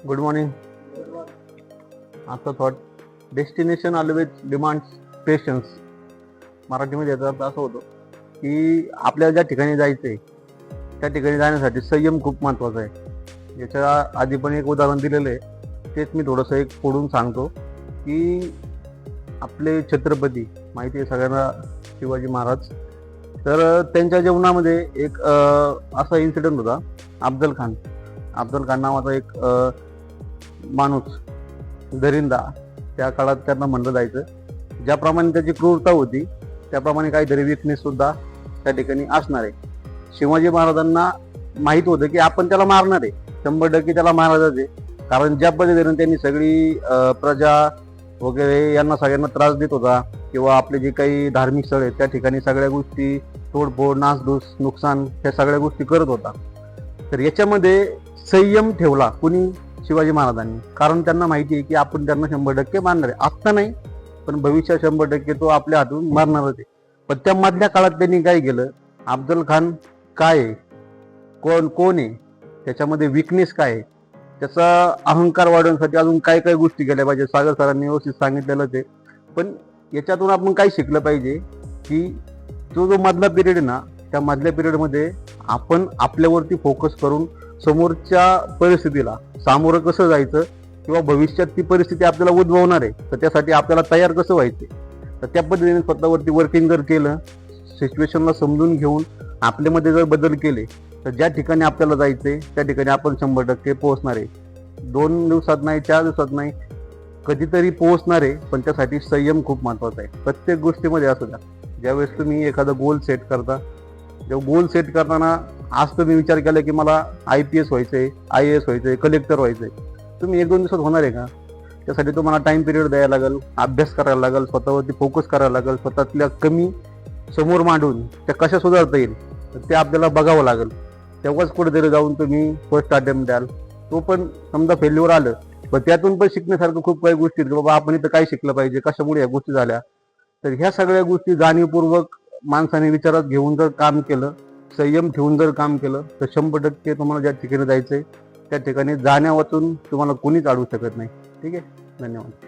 Good morning. आता thought destination always demands patience. मराठीमध्ये याचा अर्थ असं होतो की आपल्याला ज्या ठिकाणी जायचं आहे त्या ठिकाणी जाण्यासाठी संयम खूप महत्त्वाचा आहे. याच्या आधी पण एक उदाहरण दिलेलं आहे, तेच मी थोडंसं एक फोडून सांगतो की आपले छत्रपती माहिती आहे सगळ्यांना, शिवाजी महाराज. तर त्यांच्या जीवनामध्ये एक असा इन्सिडेंट होता. अफजल खान नावाचा एक माणूस दरिंदा, त्या काळात त्यांना म्हणलं जायचं. ज्याप्रमाणे त्याची क्रूरता होती त्याप्रमाणे काहीतरी विकनेस सुद्धा त्या ठिकाणी असणार आहे. शिवाजी महाराजांना माहित होतं की आपण त्याला मारणार आहे, 100% त्याला मारायचं आहे. कारण ज्या पद्धतीने त्यांनी सगळी प्रजा वगैरे यांना सगळ्यांना त्रास देत होता, किंवा आपले जे काही धार्मिक स्थळ आहेत त्या ठिकाणी सगळ्या गोष्टी तोडफोड, नासधूस, नुकसान ह्या सगळ्या गोष्टी करत होता. तर याच्यामध्ये संयम ठेवला कुणी? शिवाजी महाराजांनी. कारण त्यांना माहिती आहे की आपण त्यांना 100% मारणार आहे. आत्ता नाही पण भविष्यात 100% तो आपल्या हातून मारणारच आहे. पण त्या मधल्या काळात त्यांनी काय केलं? अफजल खान काय आहे, कोण आहे, त्याच्यामध्ये विकनेस काय आहे, त्याचा अहंकार वाढवण्यासाठी अजून काय काय गोष्टी केल्या पाहिजे. सागर सरांनी व्यवस्थित सांगितलेलं ते. पण याच्यातून आपण काय शिकलं पाहिजे की तो जो मधला पिरियड आहे ना, त्या मधल्या पिरियडमध्ये आपण आपल्यावरती फोकस करून समोरच्या परिस्थितीला सामोरं कसं जायचं, किंवा भविष्यात ती परिस्थिती आपल्याला उद्भवणार आहे तर त्यासाठी आपल्याला तयार कसं व्हायचं. तर त्या पद्धतीने स्वतःवरती वर्किंग जर केलं, सिच्युएशनला समजून घेऊन आपल्यामध्ये जर बदल केले तर ज्या ठिकाणी आपल्याला जायचंय त्या ठिकाणी आपण 100% पोहोचणार आहे. 2 दिवसात नाही, 4 दिवसात नाही, कधीतरी पोहोचणार आहे. पण त्यासाठी संयम खूप महत्वाचा आहे. प्रत्येक गोष्टीमध्ये असू द्या. ज्यावेळेस तुम्ही एखादा गोल सेट करता, जेव्हा गोल सेट करताना आज तुम्ही विचार केला की मला IPS व्हायचंय, IAS व्हायचंय, कलेक्टर व्हायचंय, तुम्ही 1-2 दिवसात होणार आहे का? त्यासाठी तुम्हाला टाइम पिरियड द्यायला लागेल, अभ्यास करायला लागेल, स्वतःवरती फोकस करायला लागेल, स्वतःतल्या कमी समोर मांडून त्या कशा सुधारता येईल तर ते आपल्याला बघावं लागेल. तेव्हाच कुठेतरी जाऊन तुम्ही फर्स्ट अटेम्प्ट द्याल. तो पण समजा फेल्युअर आलं पण त्यातून पण शिकण्यासारखं खूप काही गोष्टी आहेत की बाबा आपण इथं काय शिकलं पाहिजे, कशामुळे या गोष्टी झाल्या. तर ह्या सगळ्या गोष्टी जाणीवपूर्वक माणसाने विचारात घेऊन जर काम केलं, संयम ठेवून जर काम केलं तर 100% तुम्हाला ज्या ठिकाणी जायचंय त्या ठिकाणी जाण्यावाचून तुम्हाला कोणीच अडवू शकत नाही. ठीक आहे, धन्यवाद.